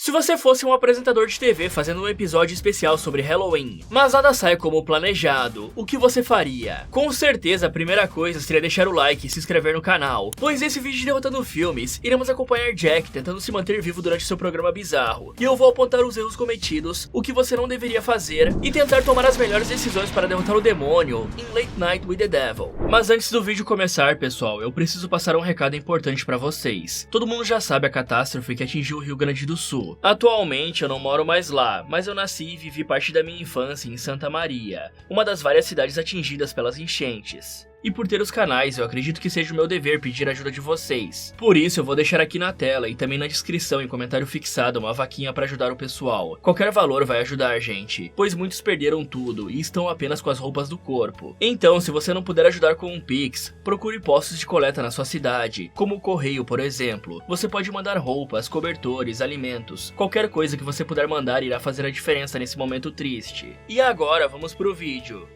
Se você fosse um apresentador de TV fazendo um episódio especial sobre Halloween, mas nada sai como planejado, o que você faria? Com certeza a primeira coisa seria deixar o like e se inscrever no canal, pois nesse vídeo de Derrotando Filmes, iremos acompanhar Jack tentando se manter vivo durante seu programa bizarro, e eu vou apontar os erros cometidos, o que você não deveria fazer, e tentar tomar as melhores decisões para derrotar o demônio em Late Night with the Devil. Mas antes do vídeo começar, pessoal, eu preciso passar um recado importante para vocês. Todo mundo já sabe a catástrofe que atingiu o Rio Grande do Sul. Atualmente eu não moro mais lá, mas eu nasci e vivi parte da minha infância em Santa Maria, uma das várias cidades atingidas pelas enchentes. E por ter os canais, eu acredito que seja o meu dever pedir a ajuda de vocês. Por isso eu vou deixar aqui na tela e também na descrição em comentário fixado uma vaquinha para ajudar o pessoal. Qualquer valor vai ajudar, gente, pois muitos perderam tudo e estão apenas com as roupas do corpo. Então, se você não puder ajudar com um Pix, procure postos de coleta na sua cidade, como o correio, por exemplo. Você pode mandar roupas, cobertores, alimentos, qualquer coisa que você puder mandar irá fazer a diferença nesse momento triste. E agora vamos pro vídeo.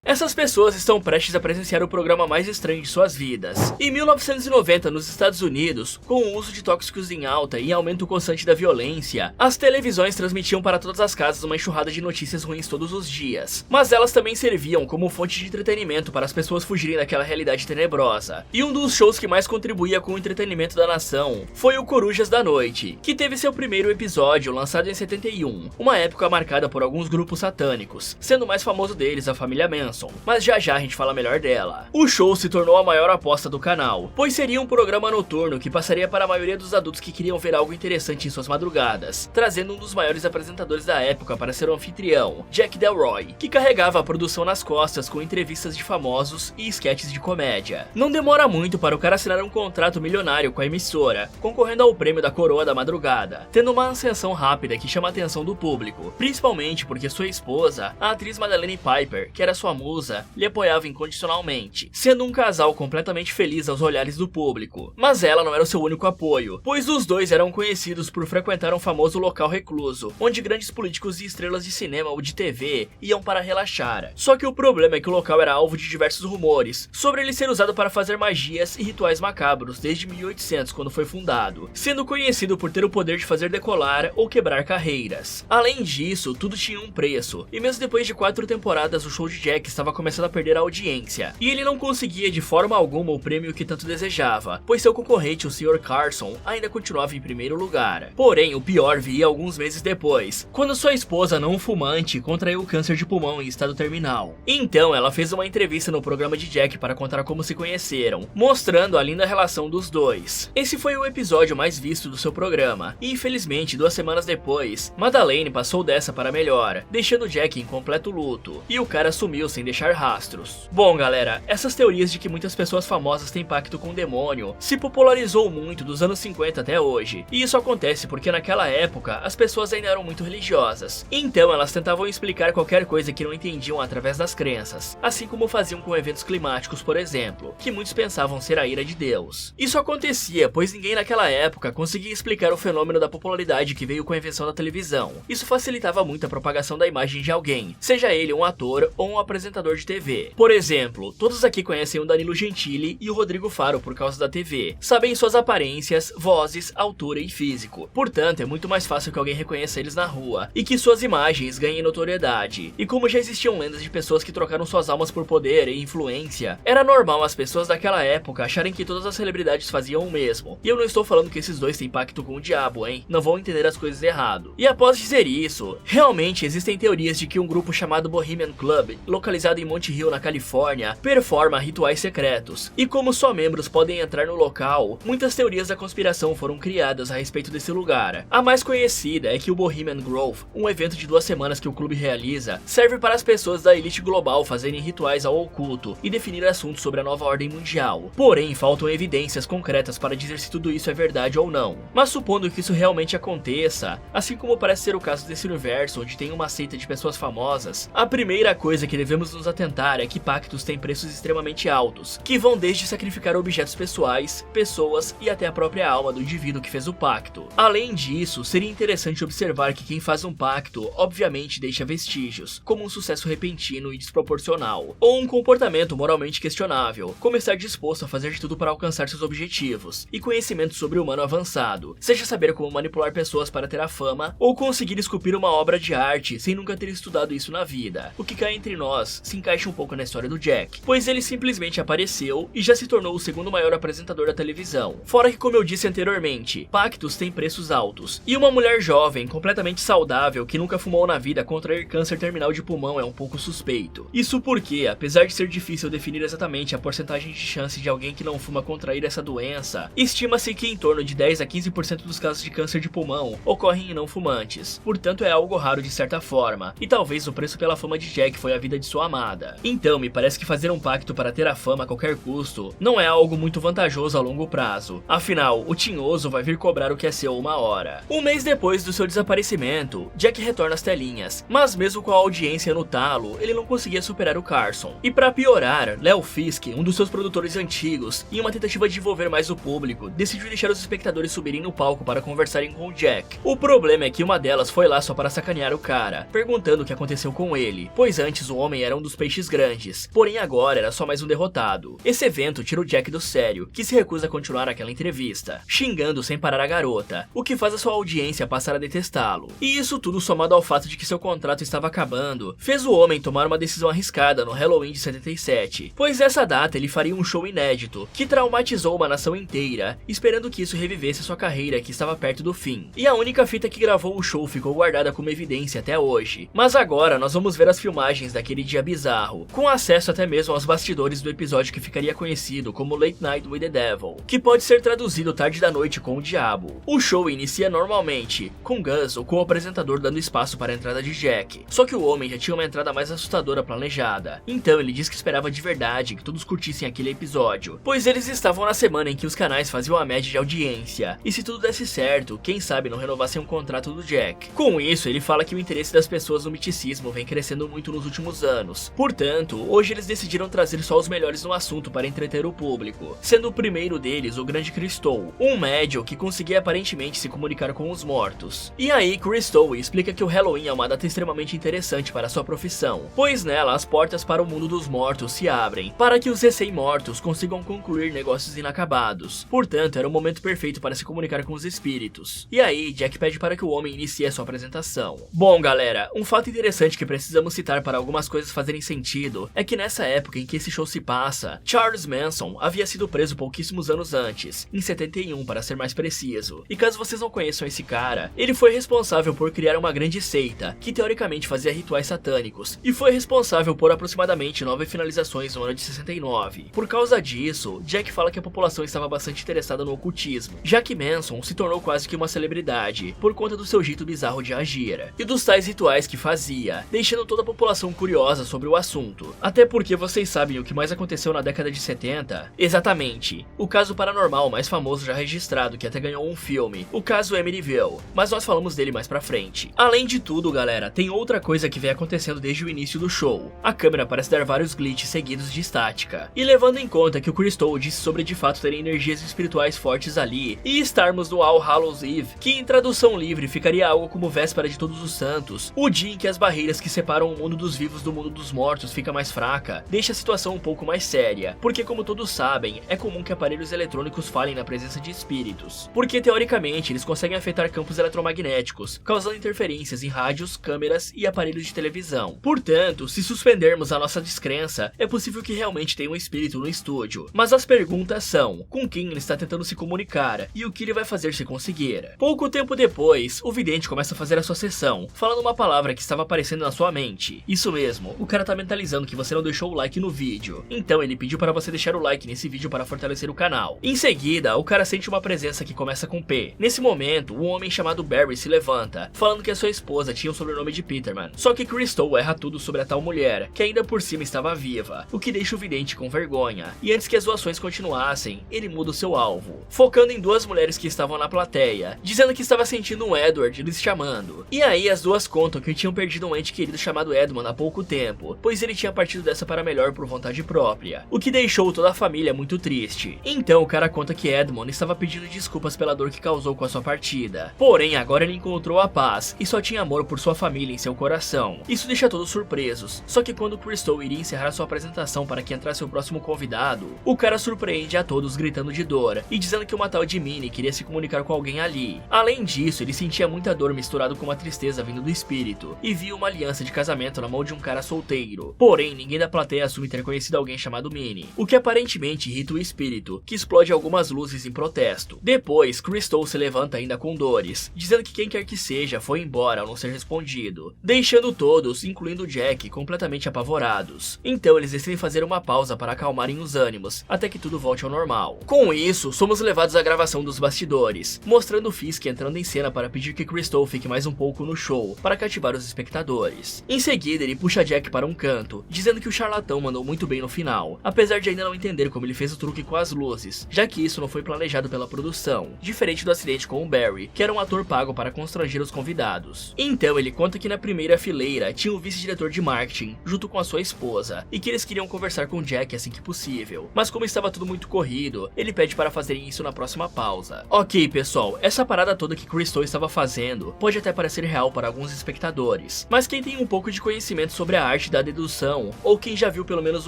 Essas pessoas estão prestes a presenciar o programa mais estranho de suas vidas. Em 1990, nos Estados Unidos, com o uso de tóxicos em alta e aumento constante da violência, as televisões transmitiam para todas as casas uma enxurrada de notícias ruins todos os dias. Mas elas também serviam como fonte de entretenimento para as pessoas fugirem daquela realidade tenebrosa. E um dos shows que mais contribuía com o entretenimento da nação foi o Corujas da Noite, que teve seu primeiro episódio lançado em 71, uma época marcada por alguns grupos satânicos, sendo o mais famoso deles a família Manson. Mas já a gente fala melhor dela. O show se tornou a maior aposta do canal, pois seria um programa noturno que passaria para a maioria dos adultos que queriam ver algo interessante em suas madrugadas, trazendo um dos maiores apresentadores da época para ser o anfitrião, Jack Delroy, que carregava a produção nas costas com entrevistas de famosos e esquetes de comédia. Não demora muito para o cara assinar um contrato milionário com a emissora, concorrendo ao prêmio da Coroa da Madrugada, tendo uma ascensão rápida que chama a atenção do público, principalmente porque sua esposa, a atriz Madeleine Piper, que era sua musa, lhe apoiava incondicionalmente, sendo um casal completamente feliz aos olhares do público. Mas ela não era o seu único apoio, pois os dois eram conhecidos por frequentar um famoso local recluso, onde grandes políticos e estrelas de cinema ou de TV iam para relaxar. Só que o problema é que o local era alvo de diversos rumores sobre ele ser usado para fazer magias e rituais macabros desde 1800, quando foi fundado, sendo conhecido por ter o poder de fazer decolar ou quebrar carreiras. Além disso, tudo tinha um preço, e mesmo depois de 4 temporadas o show de Jack estava começando a perder a audiência, e ele não conseguia de forma alguma o prêmio que tanto desejava, pois seu concorrente, o Sr. Carson, ainda continuava em primeiro lugar. Porém, o pior viria alguns meses depois, quando sua esposa não fumante contraiu câncer de pulmão em estado terminal. Então, ela fez uma entrevista no programa de Jack para contar como se conheceram, mostrando a linda relação dos dois. Esse foi o episódio mais visto do seu programa, e infelizmente, 2 semanas depois, Madeleine passou dessa para melhor, deixando Jack em completo luto, e o cara sumiu sem deixar rastros. Bom, galera, essas teorias de que muitas pessoas famosas têm pacto com o demônio se popularizou muito dos anos 50 até hoje, e isso acontece porque naquela época as pessoas ainda eram muito religiosas, então elas tentavam explicar qualquer coisa que não entendiam através das crenças, assim como faziam com eventos climáticos, por exemplo, que muitos pensavam ser a ira de Deus. Isso acontecia pois ninguém naquela época conseguia explicar o fenômeno da popularidade que veio com a invenção da televisão. Isso facilitava muito a propagação da imagem de alguém, seja ele um ator ou um apresentador de TV. Por exemplo, todos aqui conhecem o Danilo Gentili e o Rodrigo Faro por causa da TV. Sabem suas aparências, vozes, altura e físico. Portanto, é muito mais fácil que alguém reconheça eles na rua e que suas imagens ganhem notoriedade. E como já existiam lendas de pessoas que trocaram suas almas por poder e influência, era normal as pessoas daquela época acharem que todas as celebridades faziam o mesmo. E eu não estou falando que esses dois têm pacto com o diabo, hein? Não vão entender as coisas errado. E após dizer isso, realmente existem teorias de que um grupo chamado Bohemian Club, localizado em Monte Hill, na Califórnia, performa rituais secretos. E como só membros podem entrar no local, muitas teorias da conspiração foram criadas a respeito desse lugar. A mais conhecida é que o Bohemian Grove, um evento de 2 semanas que o clube realiza, serve para as pessoas da elite global fazerem rituais ao oculto e definir assuntos sobre a nova ordem mundial. Porém, faltam evidências concretas para dizer se tudo isso é verdade ou não. Mas supondo que isso realmente aconteça, assim como parece ser o caso desse universo onde tem uma seita de pessoas famosas, a primeira coisa que devemos devemos nos atentar é que pactos têm preços extremamente altos, que vão desde sacrificar objetos pessoais, pessoas e até a própria alma do indivíduo que fez o pacto. Além disso, seria interessante observar que quem faz um pacto obviamente deixa vestígios, como um sucesso repentino e desproporcional, ou um comportamento moralmente questionável, como estar disposto a fazer de tudo para alcançar seus objetivos, e conhecimento sobre-humano avançado, seja saber como manipular pessoas para ter a fama, ou conseguir esculpir uma obra de arte sem nunca ter estudado isso na vida. O que cá entre nós se encaixa um pouco na história do Jack, pois ele simplesmente apareceu e já se tornou o segundo maior apresentador da televisão. Fora que, como eu disse anteriormente, pactos têm preços altos, e uma mulher jovem, completamente saudável, que nunca fumou na vida, contrair câncer terminal de pulmão é um pouco suspeito. Isso porque, apesar de ser difícil definir exatamente a porcentagem de chance de alguém que não fuma contrair essa doença, estima-se que em torno de 10 a 15% dos casos de câncer de pulmão ocorrem em não fumantes, portanto é algo raro de certa forma, e talvez o preço pela fama de Jack foi a vida de sua amada. Então me parece que fazer um pacto para ter a fama a qualquer custo não é algo muito vantajoso a longo prazo, afinal o tinhoso vai vir cobrar o que é seu uma hora. Um mês depois do seu desaparecimento, Jack retorna às telinhas, mas mesmo com a audiência no talo, ele não conseguia superar o Carson. E para piorar, Léo Fisk, um dos seus produtores antigos, em uma tentativa de envolver mais o público, decidiu deixar os espectadores subirem no palco para conversarem com o Jack. O problema é que uma delas foi lá só para sacanear o cara, perguntando o que aconteceu com ele, pois antes o homem era um dos peixes grandes, porém agora era só mais um derrotado. Esse evento tira o Jack do sério, que se recusa a continuar aquela entrevista, xingando sem parar a garota, o que faz a sua audiência passar a detestá-lo. E isso tudo somado ao fato de que seu contrato estava acabando, fez o homem tomar uma decisão arriscada no Halloween de 77, pois nessa data ele faria um show inédito, que traumatizou uma nação inteira, esperando que isso revivesse sua carreira que estava perto do fim. E a única fita que gravou o show ficou guardada como evidência até hoje. Mas agora nós vamos ver as filmagens daquele dia bizarro, com acesso até mesmo aos bastidores do episódio que ficaria conhecido como Late Night with the Devil, que pode ser traduzido tarde da noite com o diabo. O show inicia normalmente, com Gus ou com o apresentador dando espaço para a entrada de Jack, só que o homem já tinha uma entrada mais assustadora planejada, então ele disse que esperava de verdade que todos curtissem aquele episódio, pois eles estavam na semana em que os canais faziam a média de audiência, e se tudo desse certo, quem sabe não renovassem o contrato do Jack. Com isso, ele fala que o interesse das pessoas no miticismo vem crescendo muito nos últimos anos, portanto, hoje eles decidiram trazer só os melhores no assunto para entreter o público, sendo o primeiro deles o grande Christou, um médium que conseguia aparentemente se comunicar com os mortos. E aí, Christou explica que o Halloween é uma data extremamente interessante para sua profissão, pois nela as portas para o mundo dos mortos se abrem, para que os recém-mortos consigam concluir negócios inacabados. Portanto, era o momento perfeito para se comunicar com os espíritos. E aí, Jack pede para que o homem inicie a sua apresentação. Bom, galera, um fato interessante que precisamos citar para algumas coisas fazerem sentido é que nessa época em que esse show se passa, Charles Manson havia sido preso pouquíssimos anos antes, em 71 para ser mais preciso. E caso vocês não conheçam esse cara, ele foi responsável por criar uma grande seita, que teoricamente fazia rituais satânicos, e foi responsável por aproximadamente 9 finalizações no ano de 69. Por causa disso, Jack fala que a população estava bastante interessada no ocultismo, já que Manson se tornou quase que uma celebridade, por conta do seu jeito bizarro de agir, e dos tais rituais que fazia, deixando toda a população curiosa sobre o assunto. Até porque vocês sabem o que mais aconteceu na década de 70? Exatamente, o caso paranormal mais famoso já registrado, que até ganhou um filme, o caso Amityville, mas nós falamos dele mais pra frente. Além de tudo, galera, tem outra coisa que vem acontecendo desde o início do show. A câmera parece dar vários glitches seguidos de estática. E levando em conta que o Christou disse sobre de fato terem energias espirituais fortes ali, e estarmos no All Hallows Eve, que em tradução livre ficaria algo como Véspera de Todos os Santos, o dia em que as barreiras que separam o mundo dos vivos do mundo dos mortos fica mais fraca, deixa a situação um pouco mais séria, porque como todos sabem, é comum que aparelhos eletrônicos falhem na presença de espíritos, porque teoricamente eles conseguem afetar campos eletromagnéticos, causando interferências em rádios, câmeras e aparelhos de televisão. Portanto, se suspendermos a nossa descrença, é possível que realmente tenha um espírito no estúdio, mas as perguntas são, com quem ele está tentando se comunicar, e o que ele vai fazer se conseguir. Pouco tempo depois, o vidente começa a fazer a sua sessão, falando uma palavra que estava aparecendo na sua mente. Isso mesmo, o cara tá mentalizando que você não deixou o like no vídeo, então ele pediu para você deixar o like nesse vídeo para fortalecer o canal. Em seguida, o cara sente uma presença que começa com P. Nesse momento, um homem chamado Barry se levanta, falando que a sua esposa tinha o sobrenome de Peterman, só que Christou erra tudo sobre a tal mulher, que ainda por cima estava viva, o que deixa o vidente com vergonha, e antes que as zoações continuassem, ele muda o seu alvo, focando em duas mulheres que estavam na plateia, dizendo que estava sentindo um Edward lhes chamando. E aí as duas contam que tinham perdido um ente querido chamado Edmund há pouco tempo, corpo, pois ele tinha partido dessa para melhor por vontade própria, o que deixou toda a família muito triste. Então o cara conta que Edmond estava pedindo desculpas pela dor que causou com a sua partida, porém agora ele encontrou a paz e só tinha amor por sua família em seu coração. Isso deixa todos surpresos, só que quando Crystal iria encerrar sua apresentação para que entrasse o próximo convidado, o cara surpreende a todos gritando de dor e dizendo que uma tal de Minnie queria se comunicar com alguém ali. Além disso, ele sentia muita dor misturado com uma tristeza vindo do espírito e via uma aliança de casamento na mão de um cara solteiro. Porém, ninguém da plateia assume ter conhecido alguém chamado Minnie, o que aparentemente irrita o espírito, que explode algumas luzes em protesto. Depois, Crystal se levanta ainda com dores, dizendo que quem quer que seja foi embora ao não ser respondido, deixando todos, incluindo Jack, completamente apavorados. Então eles decidem fazer uma pausa para acalmarem os ânimos, até que tudo volte ao normal. Com isso, somos levados à gravação dos bastidores, mostrando Fisk entrando em cena para pedir que Crystal fique mais um pouco no show, para cativar os espectadores. Em seguida, ele puxa Jack para um canto, dizendo que o charlatão mandou muito bem no final, apesar de ainda não entender como ele fez o truque com as luzes, já que isso não foi planejado pela produção, diferente do acidente com o Barry, que era um ator pago para constranger os convidados. Então ele conta que na primeira fileira tinha o vice-diretor de marketing, junto com a sua esposa, e que eles queriam conversar com Jack assim que possível, mas como estava tudo muito corrido, ele pede para fazerem isso na próxima pausa. Ok, pessoal, essa parada toda que Crystal estava fazendo pode até parecer real para alguns espectadores, mas quem tem um pouco de conhecimento sobre a arte da dedução, ou quem já viu pelo menos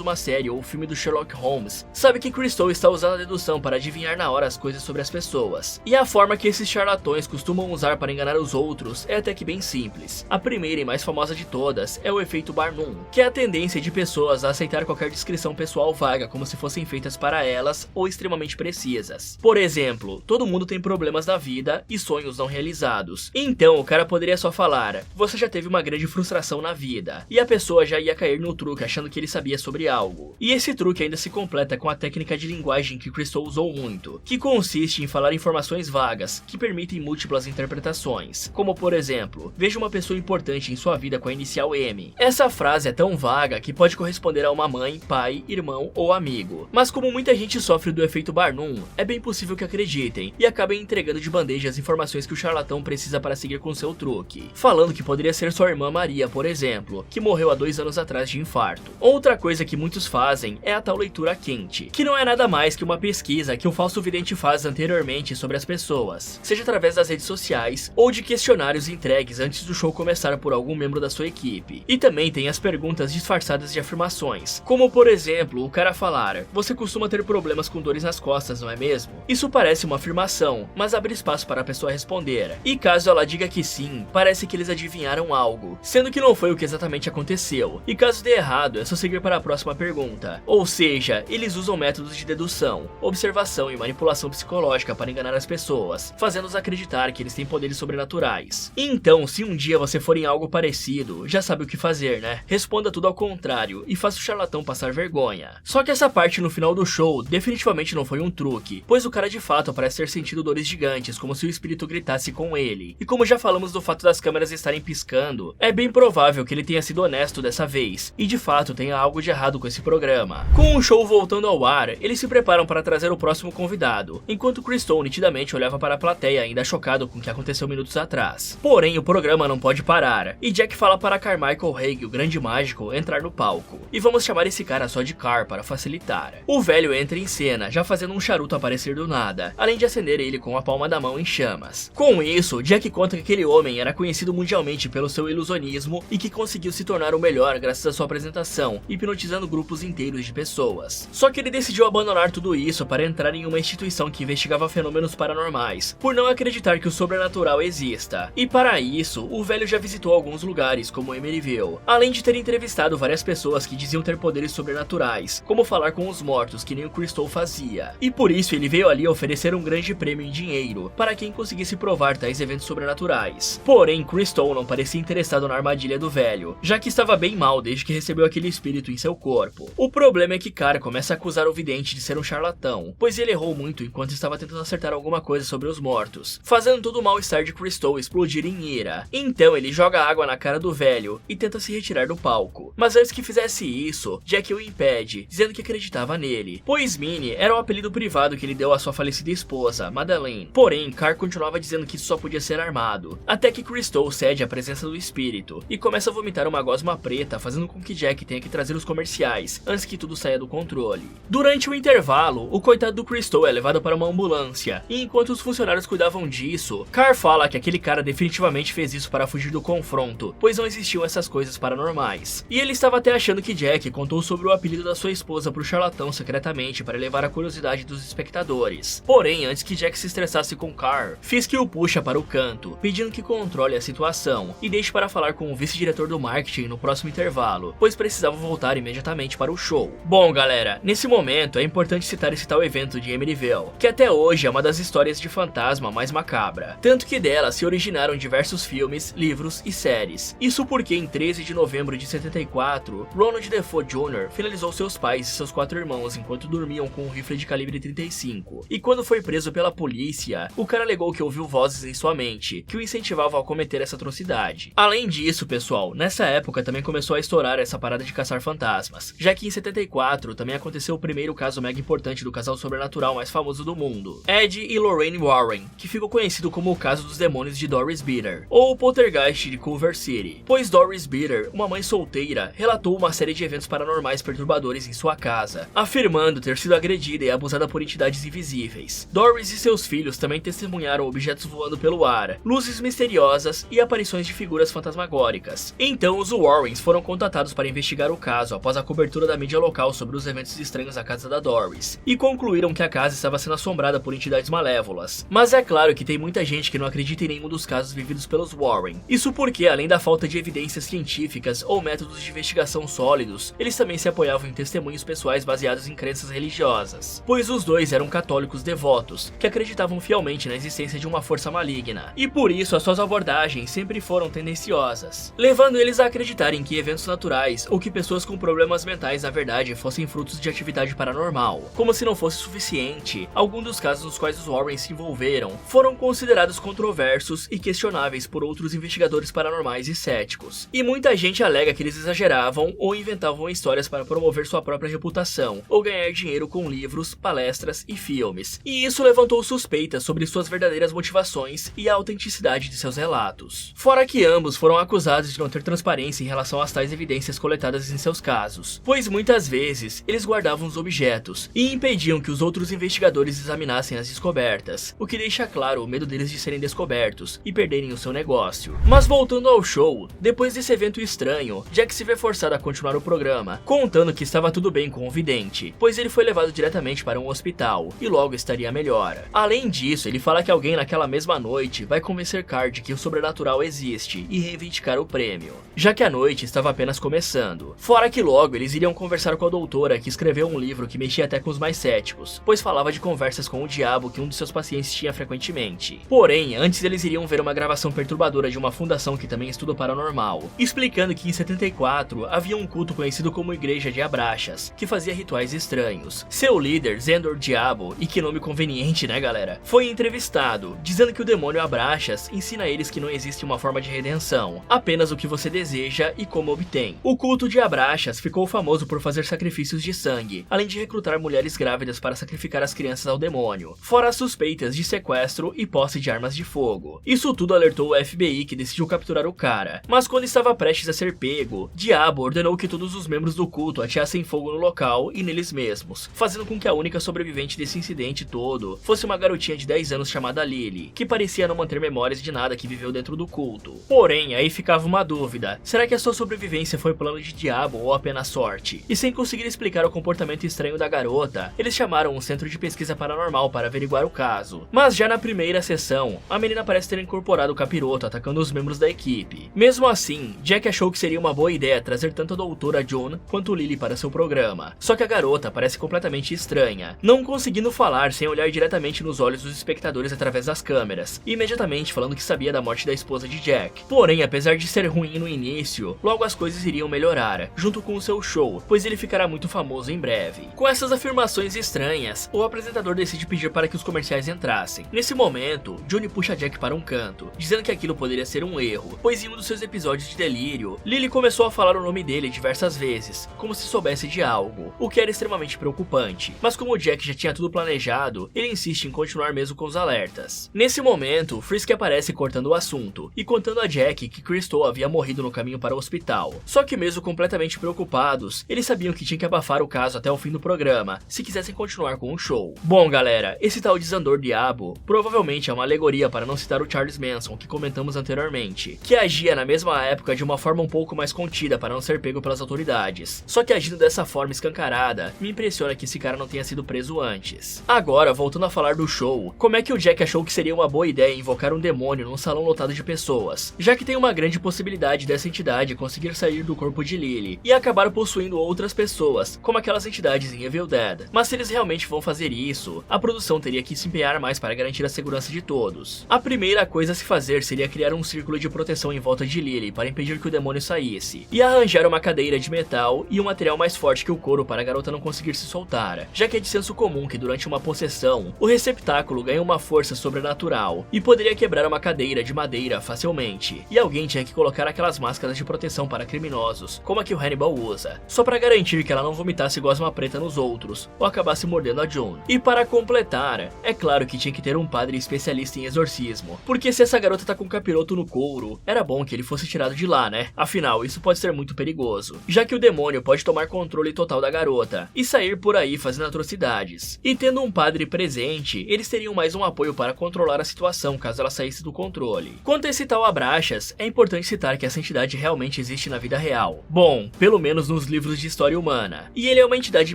uma série ou filme do Sherlock Holmes, sabe que Crystal está usando a dedução para adivinhar na hora as coisas sobre as pessoas. E a forma que esses charlatões costumam usar para enganar os outros é até que bem simples. A primeira e mais famosa de todas é o efeito Barnum, que é a tendência de pessoas a aceitar qualquer descrição pessoal vaga como se fossem feitas para elas ou extremamente precisas. Por exemplo, todo mundo tem problemas na vida e sonhos não realizados. Então o cara poderia só falar: você já teve uma grande frustração na vida, e a pessoa já ia cair no truque achando que ele sabia sobre algo. E esse truque ainda se completa com a técnica de linguagem que Crystal usou muito, que consiste em falar informações vagas que permitem múltiplas interpretações, como por exemplo: veja uma pessoa importante em sua vida com a inicial M. Essa frase é tão vaga que pode corresponder a uma mãe, pai, irmão ou amigo, mas como muita gente sofre do efeito Barnum, é bem possível que acreditem e acabem entregando de bandeja as informações que o charlatão precisa para seguir com seu truque, falando que poderia ser sua irmã Maria, por exemplo, que morreu há 2 anos atrás de infarto. Outra coisa que muitos fazem é a tal leitura quente, que não é nada mais que uma pesquisa que o falso vidente faz anteriormente sobre as pessoas, seja através das redes sociais ou de questionários entregues antes do show começar por algum membro da sua equipe. E também tem as perguntas disfarçadas de afirmações, como por exemplo, o cara falar: você costuma ter problemas com dores nas costas, não é mesmo? Isso parece uma afirmação, mas abre espaço para a pessoa responder. E caso ela diga que sim, parece que eles adivinharam algo, sendo que não foi o que exatamente aconteceu. E caso dê errado, é só seguir para a próxima pergunta. Ou seja, eles usam métodos de dedução, observação e manipulação psicológica para enganar as pessoas, fazendo-os acreditar que eles têm poderes sobrenaturais. Então, se um dia você for em algo parecido, já sabe o que fazer, né? Responda tudo ao contrário e faça o charlatão passar vergonha. Só que essa parte no final do show definitivamente não foi um truque, pois o cara de fato parece ter sentido dores gigantes, como se o espírito gritasse com ele. E como já falamos do fato das câmeras estarem piscando, é bem provável que ele tenha sido honesto dessa vez, e de fato tenha algo de errado com esse programa. Com o show voltando ao ar, eles se preparam para trazer o próximo convidado, enquanto Crystal nitidamente olhava para a plateia ainda chocado com o que aconteceu minutos atrás. Porém, o programa não pode parar, e Jack fala para Carmichael Hague, o grande mágico, entrar no palco. E vamos chamar esse cara só de Car para facilitar. O velho entra em cena, já fazendo um charuto aparecer do nada, além de acender ele com a palma da mão em chamas. Com isso, Jack conta que aquele homem era conhecido mundialmente pelo seu ilusionismo e que conseguiu se tornar o melhor graças à sua apresentação, hipnotizando grupos inteiros de pessoas. Só que ele decidiu abandonar tudo isso para entrar em uma instituição que investigava fenômenos paranormais, por não acreditar que o sobrenatural exista. E para isso, o velho já visitou alguns lugares, como Emeryville, além de ter entrevistado várias pessoas que diziam ter poderes sobrenaturais, como falar com os mortos, que nem o Crystal fazia. E por isso ele veio ali oferecer um grande prêmio em dinheiro para quem conseguisse provar tais eventos sobrenaturais. Porém, Crystal não parecia interessado na armadilha do velho, já que estava bem mal desde que recebeu aquele espírito em seu corpo. O problema é que Car começa a acusar o vidente de ser um charlatão, pois ele errou muito enquanto estava tentando acertar alguma coisa sobre os mortos, fazendo todo o mal-estar de Crystal explodir em ira. Então ele joga água na cara do velho e tenta se retirar do palco. Mas antes que fizesse isso, Jack o impede, dizendo que acreditava nele, pois Minnie era o apelido privado que ele deu à sua falecida esposa, Madeleine. Porém, Car continuava dizendo que isso só podia ser armado, até que Crystal cede à presença do espírito e começa a vomitar uma gosma preta preta, fazendo com que Jack tenha que trazer os comerciais, antes que tudo saia do controle. Durante o intervalo, o coitado do Christo é levado para uma ambulância, e enquanto os funcionários cuidavam disso, Carr fala que aquele cara definitivamente fez isso para fugir do confronto, pois não existiam essas coisas paranormais. E ele estava até achando que Jack contou sobre o apelido da sua esposa pro charlatão secretamente para elevar a curiosidade dos espectadores. Porém, antes que Jack se estressasse com Carr, Fisk o puxa para o canto, pedindo que controle a situação e deixe para falar com o vice-diretor do marketing no próximo intervalo, pois precisavam voltar imediatamente para o show. Bom galera, nesse momento é importante citar esse tal evento de Amityville, que até hoje é uma das histórias de fantasma mais macabra, tanto que dela se originaram diversos filmes, livros e séries. Isso porque em 13 de novembro de 74, Ronald Defoe Jr. finalizou seus pais e seus 4 irmãos enquanto dormiam com um rifle de calibre 35, e quando foi preso pela polícia, o cara alegou que ouviu vozes em sua mente, que o incentivavam a cometer essa atrocidade. Além disso, pessoal, nessa época também começou a estourar essa parada de caçar fantasmas, já que em 74 também aconteceu o primeiro caso mega importante do casal sobrenatural mais famoso do mundo, Ed e Lorraine Warren, que ficou conhecido como o caso dos demônios de Doris Bitter, ou o poltergeist de Culver City, pois Doris Bitter, uma mãe solteira, relatou uma série de eventos paranormais perturbadores em sua casa, afirmando ter sido agredida e abusada por entidades invisíveis. Doris e seus filhos também testemunharam objetos voando pelo ar, luzes misteriosas e aparições de figuras fantasmagóricas. Então os Warrens foram contatados para investigar o caso após a cobertura da mídia local sobre os eventos estranhos à casa da Doris, e concluíram que a casa estava sendo assombrada por entidades malévolas. Mas é claro que tem muita gente que não acredita em nenhum dos casos vividos pelos Warren. Isso porque, além da falta de evidências científicas ou métodos de investigação sólidos, eles também se apoiavam em testemunhos pessoais baseados em crenças religiosas, pois os dois eram católicos devotos, que acreditavam fielmente na existência de uma força maligna, e por isso as suas abordagens sempre foram tendenciosas, levando eles a acreditarem que eventos naturais ou que pessoas com problemas mentais na verdade fossem frutos de atividade paranormal. Como se não fosse suficiente, alguns dos casos nos quais os Warren se envolveram foram considerados controversos e questionáveis por outros investigadores paranormais e céticos, e muita gente alega que eles exageravam ou inventavam histórias para promover sua própria reputação ou ganhar dinheiro com livros, palestras e filmes, e isso levantou suspeitas sobre suas verdadeiras motivações e a autenticidade de seus relatos. Fora que ambos foram acusados de não ter transparência em relação às tais evidências coletadas em seus casos, pois muitas vezes eles guardavam os objetos e impediam que os outros investigadores examinassem as descobertas, o que deixa claro o medo deles de serem descobertos e perderem o seu negócio. Mas voltando ao show, depois desse evento estranho, Jack se vê forçado a continuar o programa, contando que estava tudo bem com o vidente, pois ele foi levado diretamente para um hospital e logo estaria melhor. Além disso, ele fala que alguém naquela mesma noite vai convencer Carr de que o sobrenatural existe e reivindicar o prêmio, já que a noite estava apenas começando. Fora que logo eles iriam conversar com a doutora que escreveu um livro que mexia até com os mais céticos, pois falava de conversas com o diabo que um de seus pacientes tinha frequentemente. Porém, antes eles iriam ver uma gravação perturbadora de uma fundação que também estuda o paranormal, explicando que em 74 havia um culto conhecido como Igreja de Abraxas, que fazia rituais estranhos. Seu líder, Zendor Diabo, e que nome conveniente, né galera, foi entrevistado, dizendo que o demônio Abraxas ensina a eles que não existe uma forma de redenção, apenas o que você deseja e como obtém. O culto de Abraxas ficou famoso por fazer sacrifícios de sangue, além de recrutar mulheres grávidas para sacrificar as crianças ao demônio, fora as suspeitas de sequestro e posse de armas de fogo. Isso tudo alertou o FBI, que decidiu capturar o cara, mas quando estava prestes a ser pego, Diabo ordenou que todos os membros do culto ateassem fogo no local e neles mesmos, fazendo com que a única sobrevivente desse incidente todo fosse uma garotinha de 10 anos chamada Lily, que parecia não manter memórias de nada que viveu dentro do culto. Porém, aí ficava uma dúvida: será que a sua sobrevivência foi plano de Diabo ou apenas sorte? E sem conseguir explicar o comportamento estranho da garota, eles chamaram um centro de pesquisa paranormal para averiguar o caso. Mas já na primeira sessão, a menina parece ter incorporado o capiroto, atacando os membros da equipe. Mesmo assim, Jack achou que seria uma boa ideia trazer tanto a doutora Joan quanto Lily para seu programa. Só que a garota parece completamente estranha, não conseguindo falar sem olhar diretamente nos olhos dos espectadores através das câmeras, e imediatamente falando que sabia da morte da esposa de Jack. Porém, apesar de ser ruim no início, logo as coisas iriam melhorar, junto com o seu show, pois ele ficará muito famoso em breve. Com essas afirmações estranhas, o apresentador decide pedir para que os comerciais entrassem. Nesse momento, Johnny puxa Jack para um canto, dizendo que aquilo poderia ser um erro, pois em um dos seus episódios de delírio, Lily começou a falar o nome dele diversas vezes, como se soubesse de algo, o que era extremamente preocupante. Mas como Jack já tinha tudo planejado, ele insiste em continuar mesmo com os alertas. Nesse momento, Frisk aparece cortando o assunto, e contando a Jack que Christo havia morrido no caminho para o hospital hospital. Só que mesmo completamente preocupados, eles sabiam que tinha que abafar o caso até o fim do programa, se quisessem continuar com o show. Bom galera, esse tal de Zandor Diabo provavelmente é uma alegoria para não citar o Charles Manson, que comentamos anteriormente, que agia na mesma época de uma forma um pouco mais contida para não ser pego pelas autoridades. Só que agindo dessa forma escancarada, me impressiona que esse cara não tenha sido preso antes. Agora, voltando a falar do show, como é que o Jack achou que seria uma boa ideia invocar um demônio num salão lotado de pessoas, já que tem uma grande possibilidade dessa entidade conseguir sair do corpo de Lily e acabar possuindo outras pessoas, como aquelas entidades em Evil Dead. Mas se eles realmente vão fazer isso, a produção teria que se empenhar mais para garantir a segurança de todos. A primeira coisa a se fazer seria criar um círculo de proteção em volta de Lily para impedir que o demônio saísse, e arranjar uma cadeira de metal e um material mais forte que o couro para a garota não conseguir se soltar, já que é de senso comum que durante uma possessão, o receptáculo ganha uma força sobrenatural e poderia quebrar uma cadeira de madeira facilmente, e alguém tinha que colocar aquelas máscaras de proteção para criminosos, como a que o Hannibal usa, só para garantir que ela não vomitasse gosma preta nos outros, ou acabasse mordendo a June. E para completar, é claro que tinha que ter um padre especialista em exorcismo, porque se essa garota tá com um capiroto no couro, era bom que ele fosse tirado de lá, né? Afinal, isso pode ser muito perigoso, já que o demônio pode tomar controle total da garota e sair por aí fazendo atrocidades. E tendo um padre presente, eles teriam mais um apoio para controlar a situação caso ela saísse do controle. Quanto a esse tal Abraxas, é importante citar que essa entidade realmente existe na vida real. Bom, pelo menos nos livros de história humana. E ele é uma entidade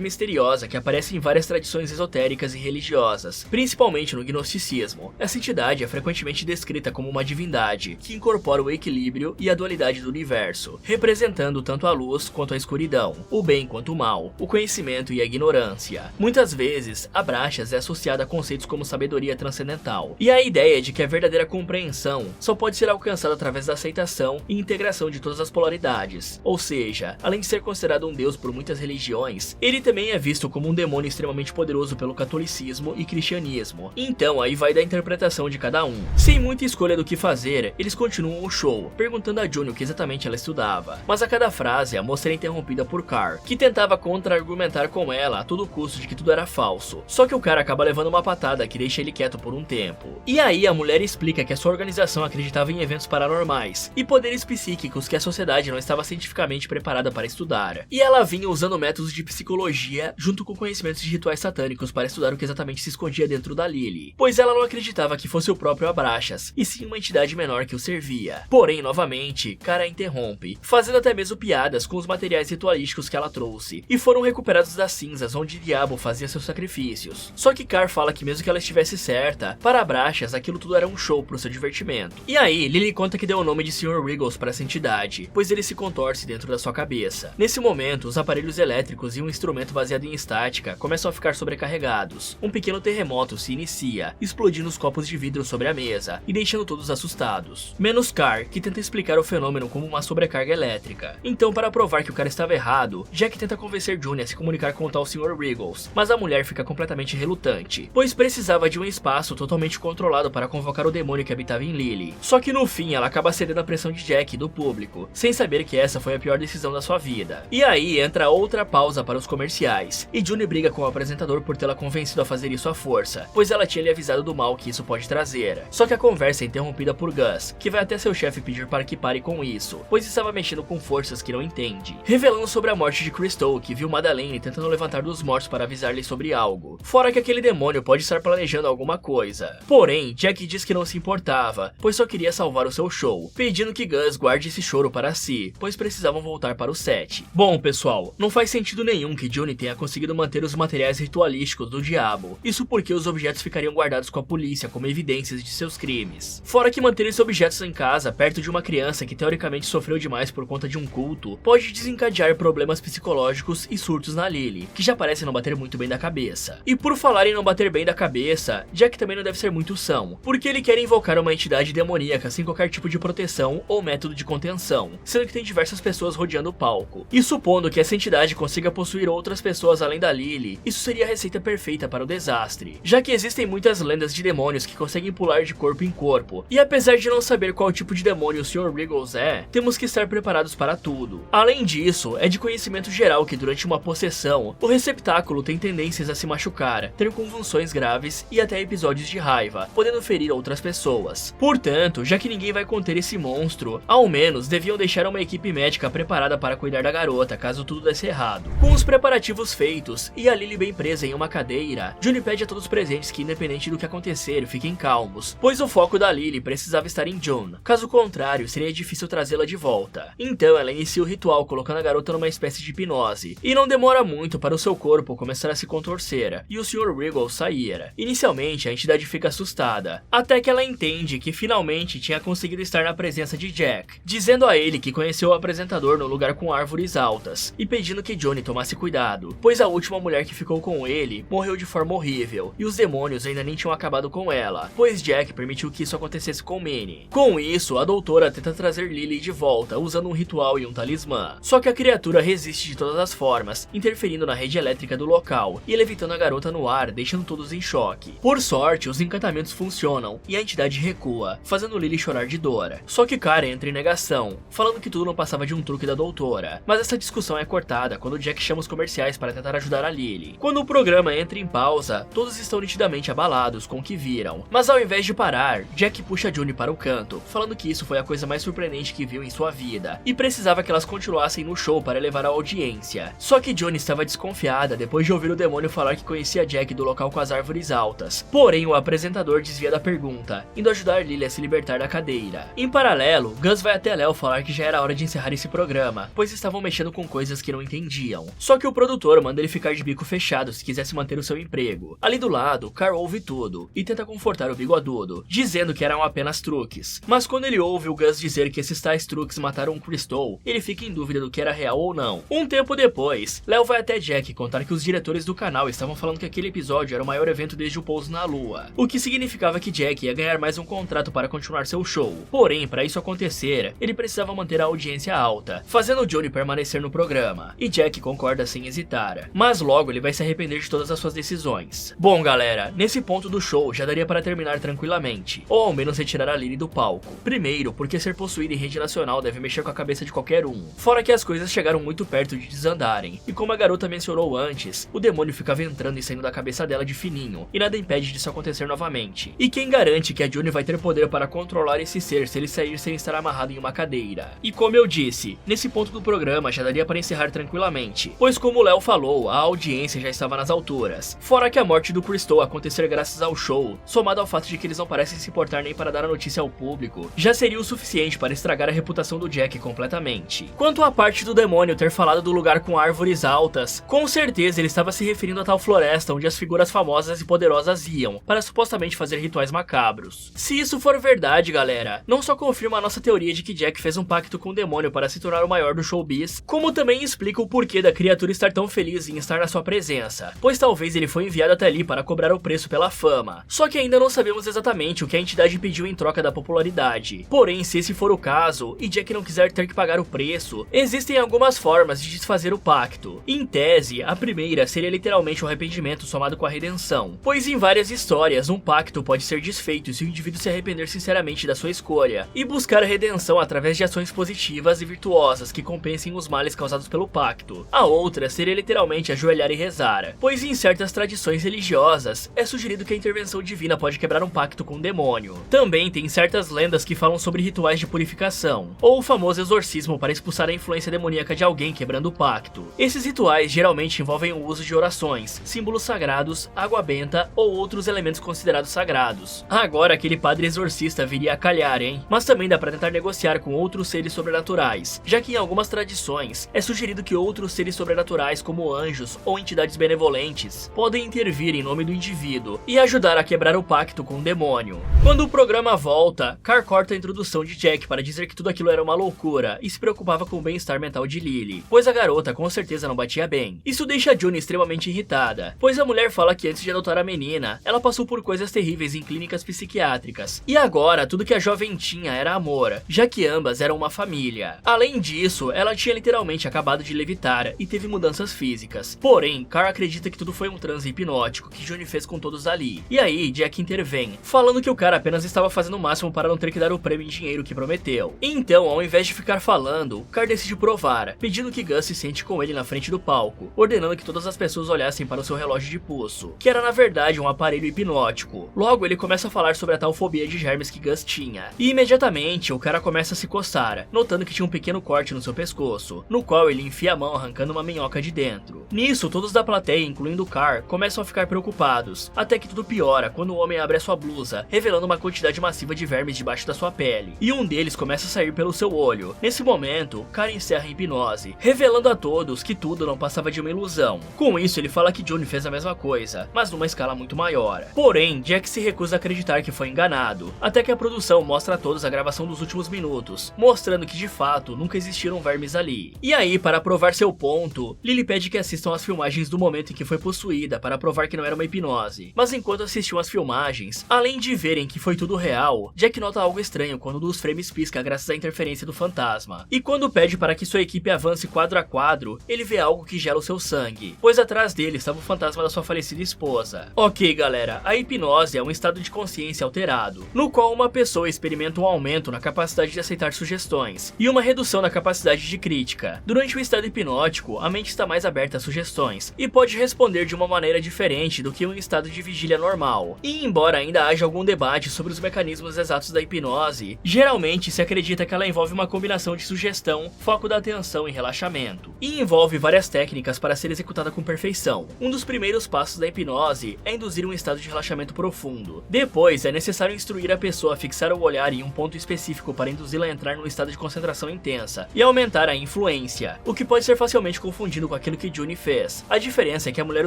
misteriosa que aparece em várias tradições esotéricas e religiosas, principalmente no gnosticismo. Essa entidade é frequentemente descrita como uma divindade que incorpora o equilíbrio e a dualidade do universo, representando tanto a luz quanto a escuridão, o bem quanto o mal, o conhecimento e a ignorância. Muitas vezes, Abraxas é associada a conceitos como sabedoria transcendental, e a ideia de que a verdadeira compreensão só pode ser alcançada através da aceitação e integração de todas as polaridades. Ou seja, além de ser considerado um deus por muitas religiões, ele também é visto como um demônio extremamente poderoso pelo catolicismo e cristianismo. Então aí vai da interpretação de cada um. Sem muita escolha do que fazer, eles continuam o show, perguntando a June o que exatamente ela estudava. Mas a cada frase, a moça era interrompida por Carr, que tentava contra-argumentar com ela a todo custo de que tudo era falso. Só que o cara acaba levando uma patada que deixa ele quieto por um tempo. E aí a mulher explica que a sua organização acreditava em eventos paranormais e poderes psíquicos que a sociedade não estava cientificamente preparada para estudar. E ela vinha usando métodos de psicologia junto com conhecimentos de rituais satânicos para estudar o que exatamente se escondia dentro da Lily, pois ela não acreditava que fosse o próprio Abraxas, e sim uma entidade menor que o servia. Porém, novamente, Carr a interrompe, fazendo até mesmo piadas com os materiais ritualísticos que ela trouxe, e foram recuperados das cinzas onde o diabo fazia seus sacrifícios. Só que Carr fala que mesmo que ela estivesse certa, para Abraxas aquilo tudo era um show pro seu divertimento. E aí, Lily conta que deu o nome de Sr. Riggles para essa entidade, pois ele se contorce dentro da sua cabeça. Nesse momento, os aparelhos elétricos e um instrumento baseado em estática começam a ficar sobrecarregados. Um pequeno terremoto se inicia, explodindo os copos de vidro sobre a mesa e deixando todos assustados. Menos Carr, que tenta explicar o fenômeno como uma sobrecarga elétrica. Então, para provar que o cara estava errado, Jack tenta convencer June a se comunicar com o tal Sr. Riggles, mas a mulher fica completamente relutante, pois precisava de um espaço totalmente controlado para convocar o demônio que habitava em Lily. Só que no fim, ela acaba cedendo à pressão de Jack e do público, sem saber que essa foi a pior decisão da sua vida. E aí entra outra pausa para os comerciais, e June briga com o apresentador por tê-la convencido a fazer isso à força, pois ela tinha lhe avisado do mal que isso pode trazer. Só que a conversa é interrompida por Gus, que vai até seu chefe pedir para que pare com isso, pois estava mexendo com forças que não entende, revelando sobre a morte de Crystal, que viu Madeleine tentando levantar dos mortos para avisar-lhe sobre algo, fora que aquele demônio pode estar planejando alguma coisa. Porém, Jack diz que não se importava, pois só queria salvar o seu show, pedindo que Gus guarde esse choro para si, pois precisavam voltar para o set. Bom, pessoal, não faz sentido nenhum que June tenha conseguido manter os materiais ritualísticos do diabo, isso porque os objetos ficariam guardados com a polícia como evidências de seus crimes. Fora que manter esses objetos em casa, perto de uma criança que teoricamente sofreu demais por conta de um culto, pode desencadear problemas psicológicos e surtos na Lily, que já parece não bater muito bem da cabeça. E por falar em não bater bem da cabeça, Jack também não deve ser muito são, porque ele quer invocar uma entidade demoníaca sem qualquer tipo de proteção ou método de contenção, sendo que tem diversas pessoas rodeando o palco. E supondo que essa entidade consiga possuir outras pessoas além da Lily, isso seria a receita perfeita para o desastre, já que existem muitas lendas de demônios que conseguem pular de corpo em corpo, e apesar de não saber qual tipo de demônio o Sr. Riggles é, temos que estar preparados para tudo. Além disso, é de conhecimento geral que durante uma possessão, o receptáculo tem tendências a se machucar, ter convulsões graves e até episódios de raiva, podendo ferir outras pessoas. Portanto, já que ninguém vai conter esse monstro, ao menos deviam deixar deixaram uma equipe médica preparada para cuidar da garota caso tudo desse errado. Com os preparativos feitos e a Lily bem presa em uma cadeira, Johnny pede a todos os presentes que, independente do que acontecer, fiquem calmos, pois o foco da Lily precisava estar em June, caso contrário seria difícil trazê-la de volta. Então ela inicia o ritual colocando a garota numa espécie de hipnose, e não demora muito para o seu corpo começar a se contorcer e o Sr. Wriggle sair. Inicialmente a entidade fica assustada, até que ela entende que finalmente tinha conseguido estar na presença de Jack, dizendo a ele que conheceu o apresentador no lugar com árvores altas, e pedindo que Johnny tomasse cuidado, pois a última mulher que ficou com ele morreu de forma horrível, e os demônios ainda nem tinham acabado com ela, pois Jack permitiu que isso acontecesse com Minnie. Com isso, a doutora tenta trazer Lily de volta usando um ritual e um talismã, só que a criatura resiste de todas as formas, interferindo na rede elétrica do local e levitando a garota no ar, deixando todos em choque. Por sorte, os encantamentos funcionam e a entidade recua, fazendo Lily chorar de dor. Só que Karen entra em negação, falando que tudo não passava de um truque da doutora, mas essa discussão é cortada quando Jack chama os comerciais para tentar ajudar a Lily. Quando o programa entra em pausa, todos estão nitidamente abalados com o que viram, mas ao invés de parar, Jack puxa Johnny para o canto, falando que isso foi a coisa mais surpreendente que viu em sua vida, e precisava que elas continuassem no show para elevar a audiência. Só que Johnny estava desconfiada depois de ouvir o demônio falar que conhecia Jack do local com as árvores altas, porém o apresentador desvia da pergunta, indo ajudar Lily a se libertar da cadeira. Em paralelo, Gus vai até Léo falar que já era hora de encerrar esse programa, pois estavam mexendo com coisas que não entendiam. Só que o produtor manda ele ficar de bico fechado se quisesse manter o seu emprego. Ali do lado, Carl ouve tudo e tenta confortar o bigodudo, dizendo que eram apenas truques. Mas quando ele ouve o Gus dizer que esses tais truques mataram o Crystal, ele fica em dúvida do que era real ou não. Um tempo depois, Léo vai até Jack contar que os diretores do canal estavam falando que aquele episódio era o maior evento desde o pouso na Lua, o que significava que Jack ia ganhar mais um contrato para continuar seu show. Porém, para isso acontecer, ele precisava manter a audiência alta, fazendo Johnny permanecer no programa, e Jack concorda sem hesitar, mas logo ele vai se arrepender de todas as suas decisões. Bom galera, nesse ponto do show já daria para terminar tranquilamente, ou ao menos retirar a Lily do palco. Primeiro, porque ser possuída em rede nacional deve mexer com a cabeça de qualquer um, fora que as coisas chegaram muito perto de desandarem, e como a garota mencionou antes, o demônio ficava entrando e saindo da cabeça dela de fininho, e nada impede disso acontecer novamente. E quem garante que a Johnny vai ter poder para controlar esse ser se ele sair sem estar amarrado em uma cadeira? E como eu disse, nesse ponto do programa já daria para encerrar tranquilamente, pois como o Léo falou, a audiência já estava nas alturas, fora que a morte do Crystal acontecer graças ao show, somado ao fato de que eles não parecem se importar nem para dar a notícia ao público, já seria o suficiente para estragar a reputação do Jack completamente. Quanto à parte do demônio ter falado do lugar com árvores altas, com certeza ele estava se referindo a tal floresta onde as figuras famosas e poderosas iam, para supostamente fazer rituais macabros. Se isso for verdade, galera, não só confirma a nossa teoria de que Jack fez um pacto com o demônio para se tornar o maior do showbiz, como também explica o porquê da criatura estar tão feliz em estar na sua presença, pois talvez ele foi enviado até ali para cobrar o preço pela fama. Só que ainda não sabemos exatamente o que a entidade pediu em troca da popularidade. Porém, se esse for o caso, e Jack não quiser ter que pagar o preço, existem algumas formas de desfazer o pacto. Em tese, a primeira seria literalmente o arrependimento somado com a redenção, pois em várias histórias um pacto pode ser desfeito se o indivíduo se arrepender sinceramente da sua escolha, e buscar a redenção através de ações positivas e virtuosas que compensem os males causados pelo pacto. A outra seria literalmente ajoelhar e rezar, pois em certas tradições religiosas é sugerido que a intervenção divina pode quebrar um pacto com o demônio. Também tem certas lendas que falam sobre rituais de purificação, ou o famoso exorcismo para expulsar a influência demoníaca de alguém quebrando o pacto. Esses rituais geralmente envolvem o uso de orações, símbolos sagrados, água benta ou outros elementos considerados sagrados. Agora aquele padre exorcista viria a calhar, hein? Mas também dá para tentar negociar com outros seres sobrenaturais, já que em algumas tradições é sugerido que outros seres sobrenaturais como anjos ou entidades benevolentes podem intervir em nome do indivíduo e ajudar a quebrar o pacto com o demônio. Quando o programa volta, Carl corta a introdução de Jack para dizer que tudo aquilo era uma loucura e se preocupava com o bem-estar mental de Lily, pois a garota com certeza não batia bem. Isso deixa Johnny extremamente irritada, pois a mulher fala que antes de adotar a menina, ela passou por coisas terríveis em clínicas psiquiátricas, e agora tudo que a jovem tinha era amor, já que ambas eram uma família. Além disso, ela tinha literalmente acabado de levitar e teve mudanças físicas. Porém, Carl acredita que tudo foi um transe hipnótico que Johnny fez com todos ali. E aí, Jack intervém, falando que o cara apenas estava fazendo o máximo para não ter que dar o prêmio em dinheiro que prometeu. Então, ao invés de ficar falando, Carl decide provar, pedindo que Gus se sente com ele na frente do palco, ordenando que todas as pessoas olhassem para o seu relógio de pulso, que era na verdade um aparelho hipnótico. Logo, ele começa a falar sobre a tal fobia de germes que Gus tinha, e imediatamente o cara começa a se coçar, notando que tinha um pequeno corte no seu pescoço, no qual ele enfia a mão arrancando uma minhoca de dentro. Nisso, todos da plateia, incluindo Carr, começam a ficar preocupados, até que tudo piora quando o homem abre a sua blusa, revelando uma quantidade massiva de vermes debaixo da sua pele, e um deles começa a sair pelo seu olho. Nesse momento, Carr encerra a hipnose, revelando a todos que tudo não passava de uma ilusão. Com isso, ele fala que Johnny fez a mesma coisa, mas numa escala muito maior. Porém, Jack se recusa a acreditar que foi enganado, até que a produção mostra a todos a gravação dos últimos minutos, mostrando que de fato nunca existiram vermes ali. E aí, para provar seu ponto, Lily pede que assistam as filmagens do momento em que foi possuída para provar que não era uma hipnose. Mas enquanto assistiam as filmagens, além de verem que foi tudo real, Jack nota algo estranho quando um dos frames pisca graças à interferência do fantasma. E quando pede para que sua equipe avance quadro a quadro, ele vê algo que gela o seu sangue, pois atrás dele estava o fantasma da sua falecida esposa. Ok, galera, a hipnose é um estado de consciência alterado, no qual uma pessoa experimenta um aumento na capacidade de aceitar sugestões e uma redução na capacidade de crítica. Durante o estado hipnótico, a mente está mais aberta a sugestões e pode responder de uma maneira diferente do que um estado de vigília normal. E embora ainda haja algum debate sobre os mecanismos exatos da hipnose, geralmente se acredita que ela envolve uma combinação de sugestão, foco da atenção e relaxamento, e envolve várias técnicas para ser executada com perfeição. Um dos primeiros passos da hipnose é induzir um estado de relaxamento profundo. Depois, é necessário instruir a pessoa a fixar o olhar em um ponto específico para induzi-la a entrar num estado de concentração intensa e aumentar a influência, o que pode ser facilmente confundido com aquilo que Johnny fez. A diferença é que a mulher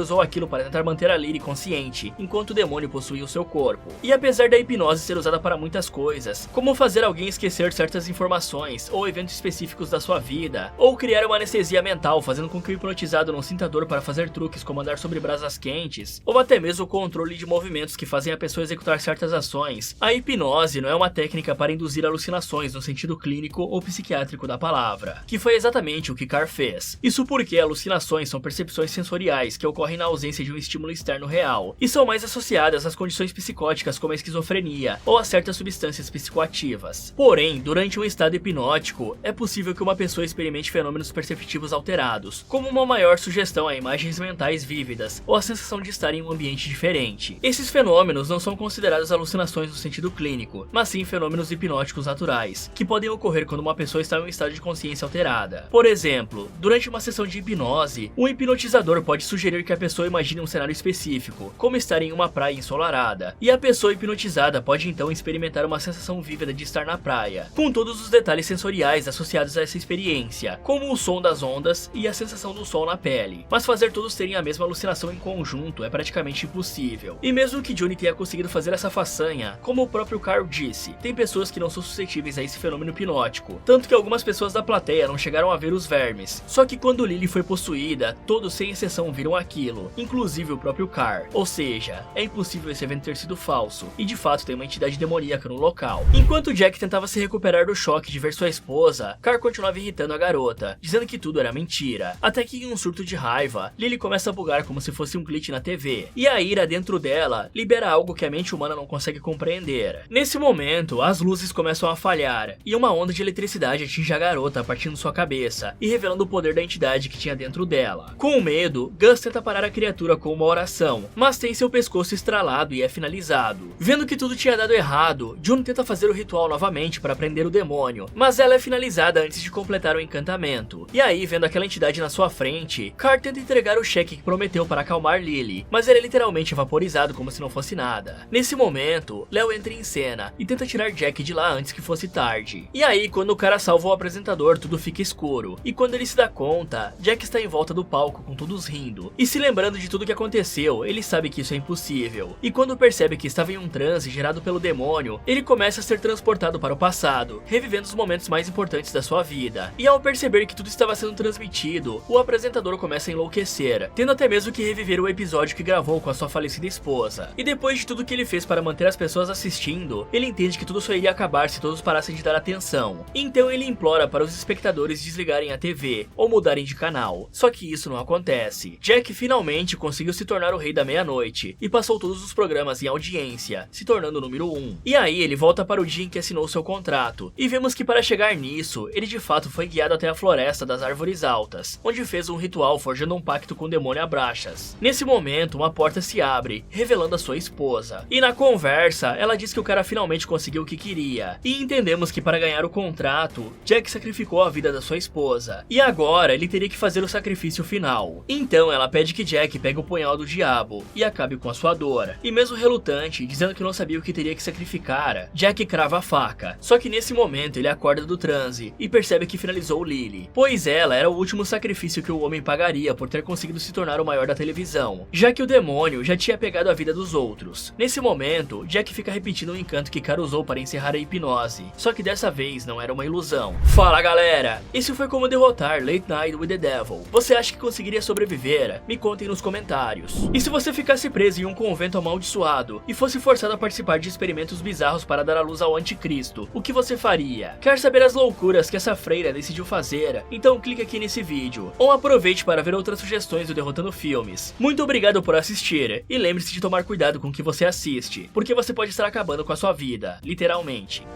usou aquilo para tentar manter a Lily consciente, enquanto o demônio possuía o seu corpo. E apesar da hipnose ser usada para muitas coisas, como fazer alguém esquecer certas informações ou eventos específicos da sua vida, ou criar uma anestesia mental fazendo com que o hipnotizado não sinta dor para fazer truques como andar sobre brasas quentes, ou até mesmo o controle de movimentos que fazem a pessoa executar certas ações, a hipnose não é uma técnica para induzir alucinações no sentido clínico ou psiquiátrico da palavra, que foi exatamente o que Carr fez. Isso porque alucinações são percepções sensoriais que ocorrem na ausência de um estímulo externo real, e são mais associadas às condições psicóticas como a esquizofrenia ou a certas substâncias psicoativas. Porém, durante um estado hipnótico, é possível que uma pessoa experimente fenômenos perceptivos alterados, como uma maior sugestão a imagens mentais vívidas ou a sensação de estar em um ambiente diferente. Esses fenômenos não são considerados alucinações no sentido clínico, mas sim fenômenos hipnóticos naturais, que podem ocorrer quando uma pessoa está em um estado de consciência alterada. Por exemplo, durante uma sessão de hipnose, um hipnotizador pode sugerir que a pessoa imagine um cenário específico, como estar em uma praia ensolarada, e a pessoa hipnotizada pode então experimentar uma sensação vívida de estar na praia, com todos os detalhes sensoriais associados a essa experiência, como o som das ondas e a sensação do sol na pele. Mas fazer todos terem a mesma alucinação em conjunto é praticamente impossível. E mesmo que Johnny tenha conseguido fazer essa façanha, como o próprio Carl disse, tem pessoas que não são suscetíveis a esse fenômeno hipnótico, tanto que algumas pessoas da plateia não chegaram a ver os vermes. Só que quando Lily foi possuída, todos sem exceção viram aquilo, inclusive o próprio Carr. Ou seja, é impossível esse evento ter sido falso, e de fato tem uma entidade demoníaca no local. Enquanto Jack tentava se recuperar do choque de ver sua esposa, Carr continuava irritando a garota, dizendo que tudo era mentira. Até que em um surto de raiva, Lily começa a bugar como se fosse um glitch na TV, e a ira dentro dela libera algo que a mente humana não consegue compreender. Nesse momento, as luzes começam a falhar, e uma onda de eletricidade atinge a garota partindo sua cabeça, e revelando o poder da entidade que tinha dentro dela. Com medo, Gus tenta parar a criatura com uma oração, mas tem seu pescoço estralado e é finalizado. Vendo que tudo tinha dado errado, June tenta fazer o ritual novamente para prender o demônio, mas ela é finalizada antes de completar o encantamento. E aí, vendo aquela entidade na sua frente, Carr tenta entregar o cheque que prometeu para acalmar Lily, mas ele é literalmente vaporizado como se não fosse nada. Nesse momento, Léo entra em cena e tenta tirar Jack de lá antes que fosse tarde. E aí, quando o cara salva o apresentador, tudo fica escuro, e quando ele se dá conta, Jack está em volta do palco com todos rindo, e se lembrando de tudo que aconteceu, ele sabe que isso é impossível. E quando percebe que estava em um transe gerado pelo demônio, ele começa a ser transportado para o passado, revivendo os momentos mais importantes da sua vida. E ao perceber que tudo estava sendo transmitido, o apresentador começa a enlouquecer, tendo até mesmo que reviver o episódio que gravou com a sua falecida esposa. E depois de tudo que ele fez para manter as pessoas assistindo, ele entende que tudo só iria acabar se todos parassem de dar atenção. Então ele implora para os espectadores desligarem a TV ou mudarem de canal. Só que isso não acontece. Jack finalmente conseguiu se tornar o rei da meia-noite e passou todos os programas em audiência, se tornando o número 1. E aí ele volta para o dia em que assinou seu contrato, e vemos que para chegar nisso, ele de fato foi guiado até a floresta das árvores altas, onde fez um ritual forjando um pacto com o demônio Abraxas. Nesse momento, uma porta se abre, revelando a sua esposa. E na conversa, ela diz que o cara finalmente conseguiu o que queria, e entendemos que para ganhar o contrato, Jack sacrificou a vida da sua esposa, e agora ele teria que fazer o sacrifício final. Então ela pede que Jack pegue o punhal do diabo e acabe com a sua dor. E mesmo relutante, dizendo que não sabia o que teria que sacrificar, Jack crava a faca. Só que nesse momento ele acorda do transe e percebe que finalizou Lily, pois ela era o último sacrifício que o homem pagaria por ter conseguido se tornar o maior da televisão, já que o demônio já tinha pegado a vida dos outros. Nesse momento, Jack fica repetindo o encanto que Kara usou para encerrar a hipnose, só que dessa vez não era uma ilusão. Fala galera, esse foi como derrotar Late Night with the Devil. Você acha que conseguiria sobreviver? Me contem nos comentários. E se você ficasse preso em um convento amaldiçoado e fosse forçado a participar de experimentos bizarros para dar à luz ao anticristo, o que você faria? Quer saber as loucuras que essa freira decidiu fazer? Então clique aqui nesse vídeo, ou aproveite para ver outras sugestões do Derrotando Filmes. Muito obrigado por assistir, e lembre-se de tomar cuidado com o que você assiste, porque você pode estar acabando com a sua vida, literalmente.